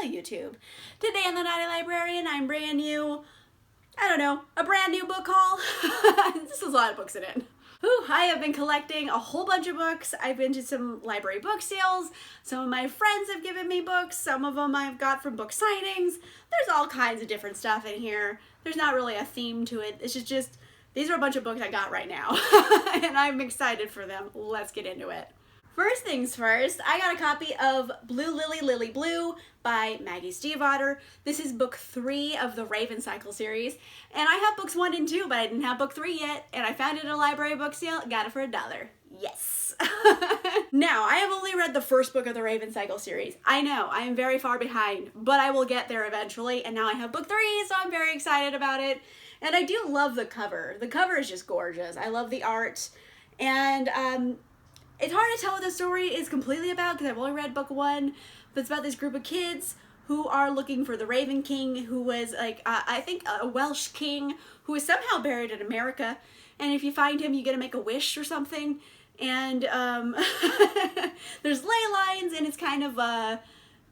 Hello YouTube. Today on the Naughty Librarian, I'm bringing you, I don't know, a brand new book haul. This is a lot of books in it. Whew, I have been collecting a whole bunch of books. I've been to some library book sales. Some of my friends have given me books. Some of them I've got from book signings. There's all kinds of different stuff in here. There's not really a theme to it. It's just these are a bunch of books I got right now. And I'm excited for them. Let's get into it. First things first, I got a copy of Blue Lily Lily Blue by Maggie Stiefvater. This is book 3 of the Raven Cycle series. And I have books 1 and 2, but I didn't have book 3 yet. And I found it at a library book sale, got it for $1. Yes. Now, I have only read the first book of the Raven Cycle series. I know, I am very far behind, but I will get there eventually. And now I have book 3, so I'm very excited about it. And I do love the cover. The cover is just gorgeous. I love the art. And, it's hard to tell what the story is completely about because I've only read book 1, but it's about this group of kids who are looking for the Raven King, who was like, I think a Welsh king who is somehow buried in America. And if you find him, you get to make a wish or something. And there's ley lines and it's kind of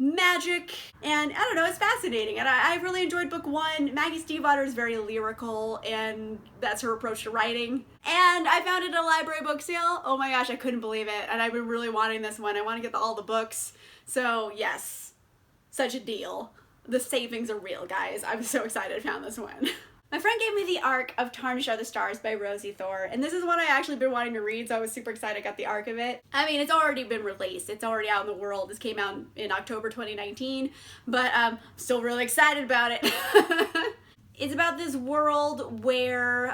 magic. And I don't know, it's fascinating. And I really enjoyed book 1. Maggie Stiefvater is very lyrical and that's her approach to writing. And I found it at a library book sale. Oh my gosh, I couldn't believe it. And I've been really wanting this one. I want to get all the books. So yes, such a deal. The savings are real, guys. I'm so excited I found this one. My friend gave me the arc of Tarnished Are the Stars by Rosiee Thor, and this is one I actually been wanting to read, so I was super excited I got the arc of it. I mean, it's already been released. It's already out in the world. This came out in October 2019, but I'm still really excited about it. It's about this world where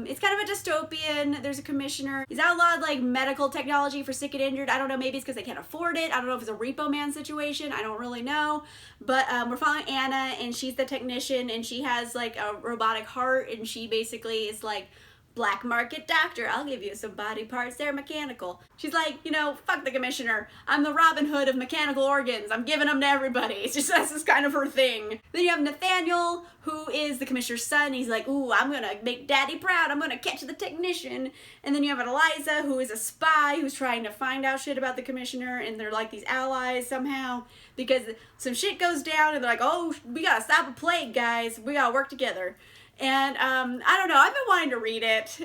it's kind of a dystopian. There's a commissioner. He's outlawed like medical technology for sick and injured. I don't know, maybe it's because they can't afford it. I don't know if it's a Repo Man situation. I don't really know. But we're following Anna, and she's the technician, and she has like a robotic heart, and she basically is like, black market doctor, I'll give you some body parts, they're mechanical. She's like, you know, fuck the commissioner. I'm the Robin Hood of mechanical organs. I'm giving them to everybody. It's just, that's just kind of her thing. Then you have Nathaniel, who is the commissioner's son. He's like, ooh, I'm gonna make daddy proud. I'm gonna catch the technician. And then you have Eliza, who is a spy who's trying to find out shit about the commissioner, and they're like these allies somehow because some shit goes down and they're like, oh, we gotta stop a plague, guys. We gotta work together. And I don't know, I've been wanting to read it.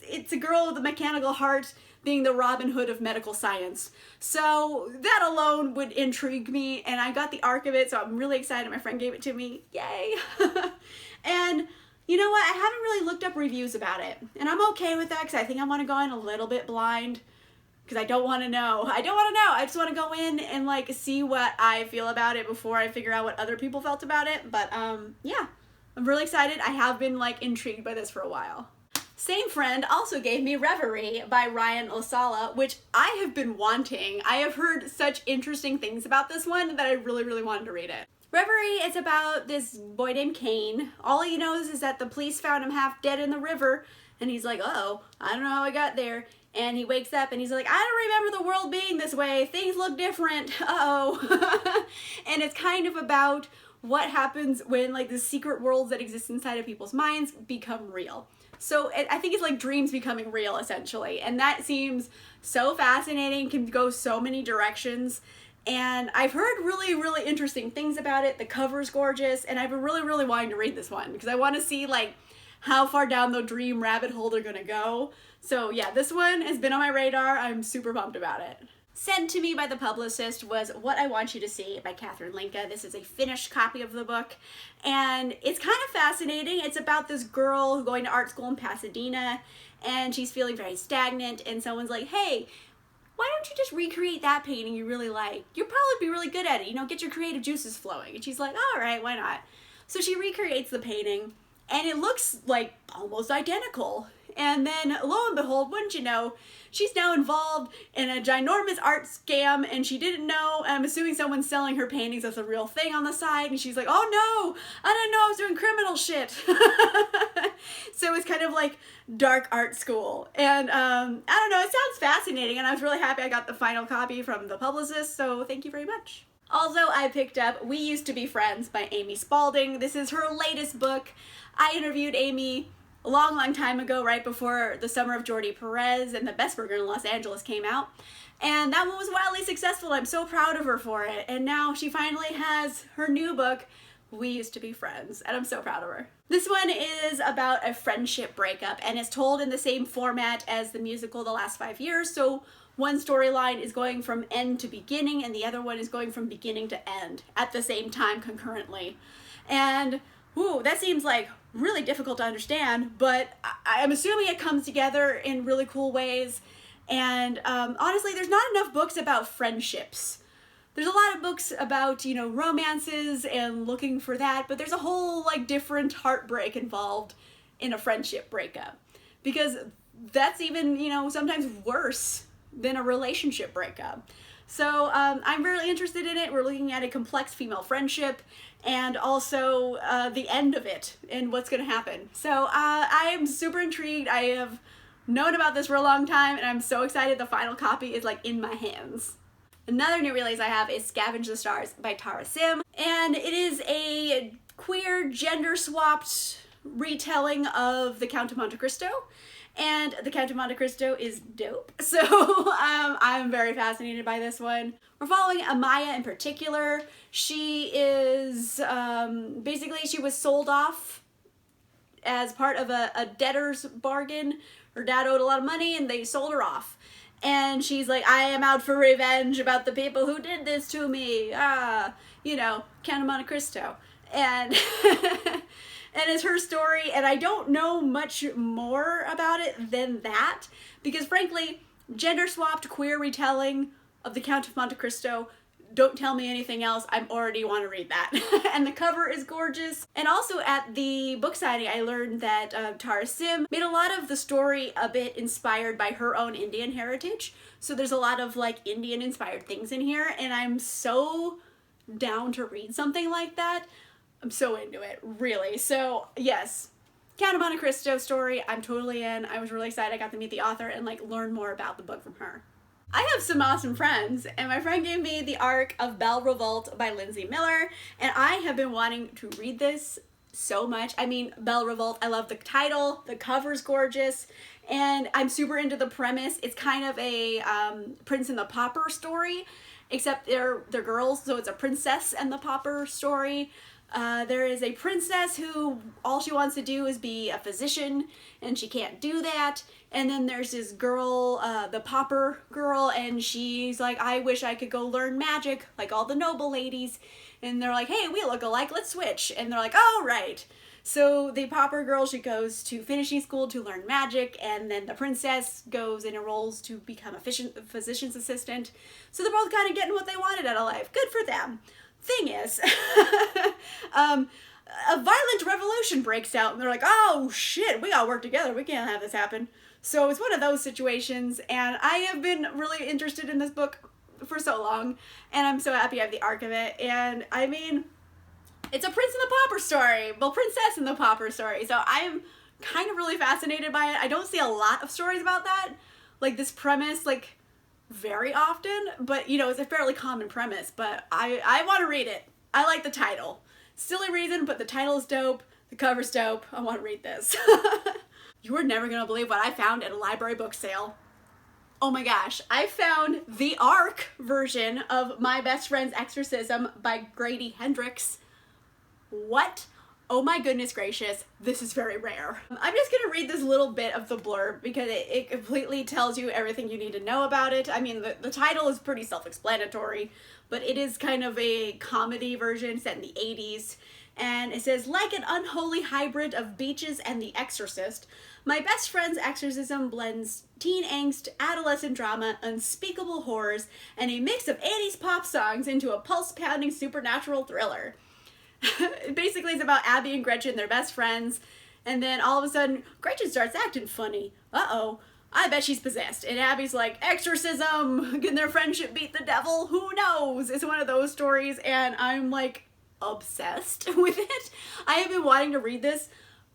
It's a girl with a mechanical heart being the Robin Hood of medical science. So that alone would intrigue me, and I got the arc of it, so I'm really excited. My friend gave it to me. Yay! And you know what? I haven't really looked up reviews about it, and I'm okay with that because I think I want to go in a little bit blind because I don't want to know. I don't want to know. I just want to go in and like see what I feel about it before I figure out what other people felt about it. But yeah. I'm really excited. I have been like intrigued by this for a while. Same friend also gave me Reverie by Sala, which I have been wanting. I have heard such interesting things about this one that I really, really wanted to read it. Reverie is about this boy named Kane. All he knows is that the police found him half dead in the river, and he's like, oh, I don't know how I got there. And he wakes up and he's like, I don't remember the world being this way. Things look different. Uh-oh. And it's kind of about what happens when like the secret worlds that exist inside of people's minds become real. So I think it's like dreams becoming real essentially. And that seems so fascinating, can go so many directions. And I've heard really, really interesting things about it. The cover's gorgeous, and I've been really, really wanting to read this one because I want to see like how far down the dream rabbit hole they're gonna go. So yeah, this one has been on my radar. I'm super pumped about it. Sent to me by the publicist was What I Want You to See by Linka. This is a finished copy of the book, and it's kind of fascinating. It's about this girl going to art school in Pasadena, and she's feeling very stagnant, and someone's like, hey, why don't you just recreate that painting you really like? You'll probably be really good at it, you know, get your creative juices flowing. And she's like, all right, why not? So she recreates the painting, and it looks like almost identical. And then, lo and behold, wouldn't you know, she's now involved in a ginormous art scam, and she didn't know, and I'm assuming someone's selling her paintings as a real thing on the side, and she's like, oh no, I didn't know I was doing criminal shit. So it's kind of like dark art school. And I don't know, it sounds fascinating, and I was really happy I got the final copy from the publicist, so thank you very much. Also, I picked up We Used to Be Friends by Amy Spalding. This is her latest book. I interviewed Amy a long, long time ago, right before The Summer of Jordi Perez and The Best Burger in Los Angeles came out. And that one was wildly successful. I'm so proud of her for it. And now she finally has her new book, We Used to Be Friends, and I'm so proud of her. This one is about a friendship breakup, and it's told in the same format as the musical The Last 5 Years. So one storyline is going from end to beginning, and the other one is going from beginning to end at the same time concurrently. And ooh, that seems like really difficult to understand, but I'm assuming it comes together in really cool ways. And honestly, there's not enough books about friendships. There's a lot of books about, you know, romances and looking for that, but there's a whole like different heartbreak involved in a friendship breakup, because that's even, you know, sometimes worse than a relationship breakup. So I'm really interested in it. We're looking at a complex female friendship and also the end of it and what's going to happen. So I am super intrigued. I have known about this for a long time, and I'm so excited the final copy is like in my hands. Another new release I have is Scavenge the Stars by Tarnished, and it is a queer, gender-swapped retelling of The Count of Monte Cristo, and The Count of Monte Cristo is dope, so I'm very fascinated by this one. We're following Amaya in particular. She is, basically she was sold off as part of a debtor's bargain. Her dad owed a lot of money and they sold her off. And she's like, I am out for revenge about the people who did this to me. You know, Count of Monte Cristo. And and it's her story, and I don't know much more about it than that, because frankly, gender-swapped queer retelling of the Count of Monte Cristo, don't tell me anything else, I already want to read that. And the cover is gorgeous. And also at the book signing, I learned that Tarnished made a lot of the story a bit inspired by her own Indian heritage. So there's a lot of like Indian inspired things in here, and I'm so down to read something like that. I'm so into it, really. So yes, Count of Monte Cristo story, I'm totally in. I was really excited I got to meet the author and like learn more about the book from her. I have some awesome friends, and my friend gave me the arc of Belle Revolt by Lindsay Miller, and I have been wanting to read this so much. I mean, Belle Revolt, I love the title, the cover's gorgeous, and I'm super into the premise. It's kind of a Prince and the Pauper story, except they're girls, so it's a princess and the pauper story. There is a princess who all she wants to do is be a physician, and she can't do that. And then there's this girl, the pauper girl, and she's like, I wish I could go learn magic like all the noble ladies. And they're like, hey, we look alike, let's switch. And they're like, oh, right. So the pauper girl, she goes to finishing school to learn magic, and then the princess goes and enrolls to become a physician's assistant. So they're both kind of getting what they wanted out of life. Good for them. Thing is, a violent revolution breaks out, and they're like, oh shit, we gotta work together, we can't have this happen. So it's one of those situations, and I have been really interested in this book for so long, and I'm so happy I have the arc of it. And I mean, it's a Prince and the Pauper story, well, Princess and the Pauper story, so I'm kind of really fascinated by it. I don't see a lot of stories about that, like this premise, like very often, but you know, it's a fairly common premise, but I want to read it. I like the title. Silly reason, but the title is dope, the cover's dope, I want to read this. You are never gonna believe what I found at a library book sale. Oh my gosh, I found the ARC version of My Best Friend's Exorcism by Grady Hendrix. What? Oh my goodness gracious, this is very rare. I'm just gonna read this little bit of the blurb because it completely tells you everything you need to know about it. I mean, the title is pretty self-explanatory, but it is kind of a comedy version set in the 80s. And it says, like an unholy hybrid of Beaches and The Exorcist, My Best Friend's Exorcism blends teen angst, adolescent drama, unspeakable horrors, and a mix of 80s pop songs into a pulse-pounding supernatural thriller. Basically, it's about Abby and Gretchen, they're best friends, and then all of a sudden, Gretchen starts acting funny. Uh-oh, I bet she's possessed. And Abby's like, exorcism! Can their friendship beat the devil? Who knows? It's one of those stories, and I'm like obsessed with it. I have been wanting to read this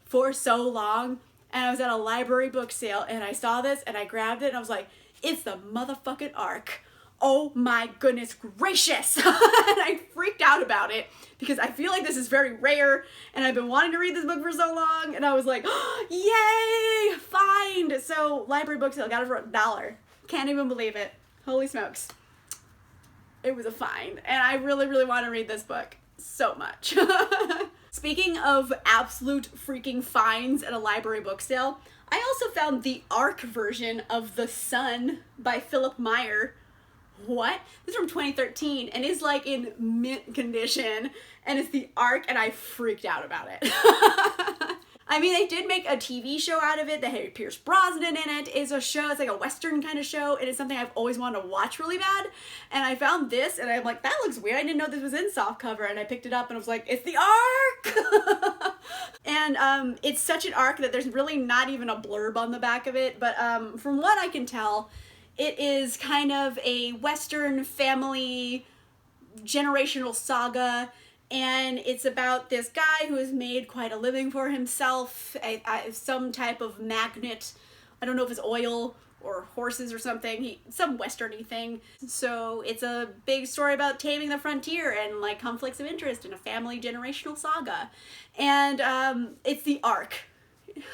for so long, and I was at a library book sale, and I saw this, and I grabbed it, and I was like, it's the motherfucking ARC. oh my goodness gracious. And I freaked out about it because I feel like this is very rare and I've been wanting to read this book for so long, and I was like, oh, yay, find. So library book sale, got it for $1. Can't even believe it. Holy smokes. It was a find, and I really, really want to read this book so much. Speaking of absolute freaking finds at a library book sale, I also found the ARC version of The Sun by Philipp Meyer. What? This is from 2013 and is like in mint condition, and it's the ARC, and I freaked out about it. I mean, they did make a TV show out of it that had Pierce Brosnan in it. It's a show, it's like a Western kind of show, and it's something I've always wanted to watch really bad. And I found this, and I'm like, that looks weird. I didn't know this was in softcover, and I picked it up, and I was like, it's the ARC! And it's such an ARC that there's really not even a blurb on the back of it, but from what I can tell, it is kind of a Western family generational saga, and it's about this guy who has made quite a living for himself, some type of magnet. I don't know if it's oil or horses or something, some Western-y thing. So it's a big story about taming the frontier and like conflicts of interest in a family generational saga. And it's the ARC.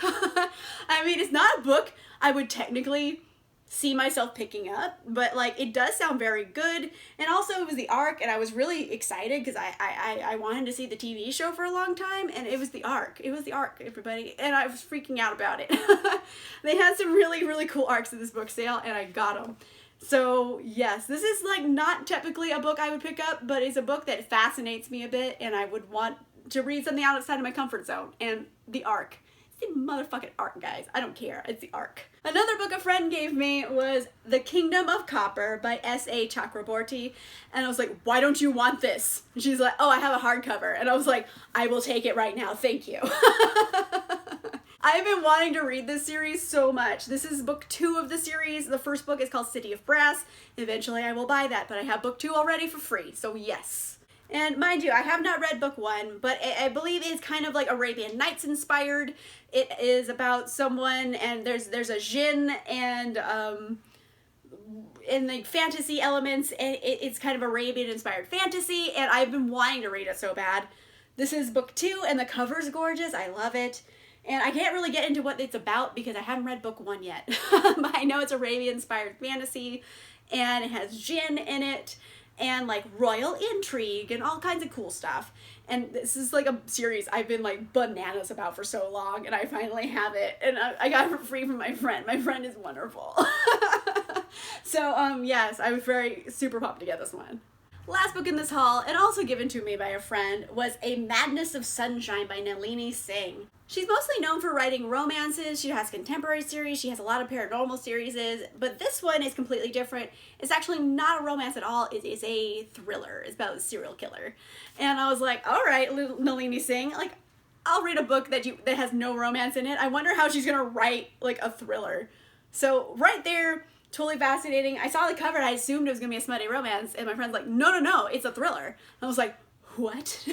I mean, it's not a book I would technically see myself picking up, but like it does sound very good. And also it was the ARC, and I was really excited because I wanted to see the TV show for a long time, and it was the ARC. It was the ARC, everybody, and I was freaking out about it. They had some really, really cool ARCs at this book sale, and I got them. So yes, this is like not typically a book I would pick up, but it's a book that fascinates me a bit, and I would want to read something outside of my comfort zone. And the ARC. It's the motherfucking ARC, guys. I don't care. It's the ARC. Another book a friend gave me was The Kingdom of Copper by S.A. Chakraborty. And I was like, why don't you want this? And she's like, oh, I have a hardcover. And I was like, I will take it right now. Thank you. I've been wanting to read this series so much. This is book 2 of the series. The first book is called City of Brass. Eventually I will buy that, but I have book 2 already for free, so yes. And mind you, I have not read book 1, but I believe it's kind of like Arabian Nights inspired. It is about someone, and there's a jinn and in the fantasy elements, and it's kind of Arabian inspired fantasy, and I've been wanting to read it so bad. This is book 2, and the cover's gorgeous. I love it. And I can't really get into what it's about because I haven't read book 1 yet. But I know it's Arabian inspired fantasy, and it has jinn in it, and like royal intrigue and all kinds of cool stuff. And this is like a series I've been like bananas about for so long, and I finally have it, and I got it for free from my friend. My friend is wonderful. So yes, I was very super pumped to get this one. Last book in this haul, and also given to me by a friend, was A Madness of Sunshine by Nalini Singh. She's mostly known for writing romances. She has contemporary series. She has a lot of paranormal series, but this one is completely different. It's actually not a romance at all. It is a thriller. It's about a serial killer. And I was like, all right, Nalini Singh, like, I'll read a book that has no romance in it. I wonder how she's gonna write like a thriller. So right there, totally fascinating. I saw the cover and I assumed it was gonna be a smutty romance, and my friend's like, no, it's a thriller. I was like, what?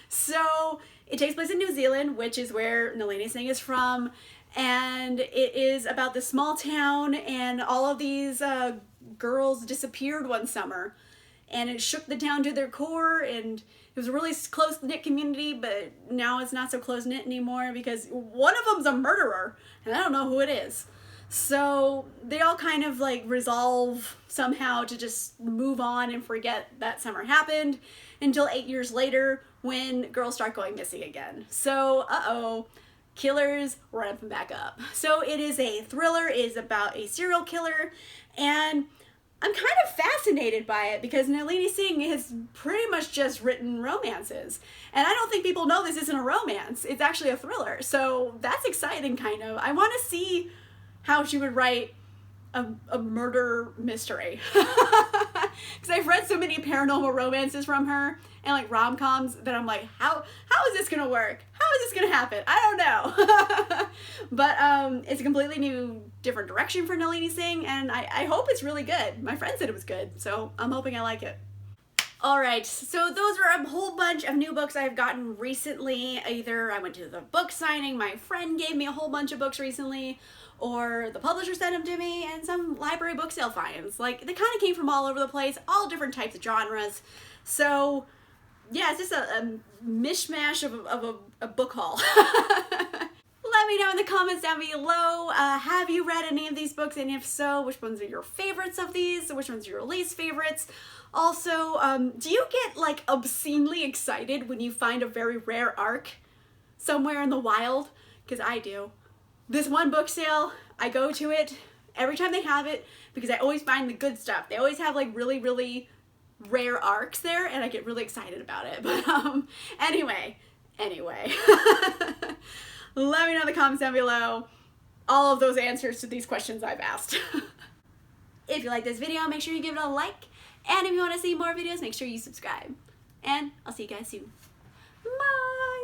So it takes place in New Zealand, which is where Nalini Singh is from, and it is about this small town, and all of these girls disappeared one summer, and it shook the town to their core, and it was a really close-knit community, but now it's not so close-knit anymore because one of them's a murderer, and I don't know who it is. So they all kind of like resolve somehow to just move on and forget that summer happened until 8 years later when girls start going missing again. So, killers ramp them back up. So it is a thriller, it is about a serial killer, and I'm kind of fascinated by it because Nalini Singh has pretty much just written romances. And I don't think people know this isn't a romance. It's actually a thriller. So that's exciting, kind of. I want to see how she would write a murder mystery. Because I've read so many paranormal romances from her and like rom-coms that I'm like, how is this gonna work? How is this gonna happen? I don't know. But it's a completely new, different direction for Nalini Singh, and I hope it's really good. My friend said it was good, so I'm hoping I like it. Alright, so those are a whole bunch of new books I've gotten recently. Either I went to the book signing, my friend gave me a whole bunch of books recently, or the publisher sent them to me, and some library book sale finds. Like, they kind of came from all over the place, all different types of genres. So, yeah, it's just a mishmash of a book haul. Let me know in the comments down below, have you read any of these books, and if so, which ones are your favorites of these, which ones are your least favorites? Also, do you get like obscenely excited when you find a very rare arc somewhere in the wild? Because I do. This one book sale, I go to it every time they have it because I always find the good stuff. They always have like really, really rare arcs there, and I get really excited about it. But anyway. Let me know in the comments down below all of those answers to these questions I've asked. If you like this video, make sure you give it a like. And if you want to see more videos, make sure you subscribe. And I'll see you guys soon. Bye!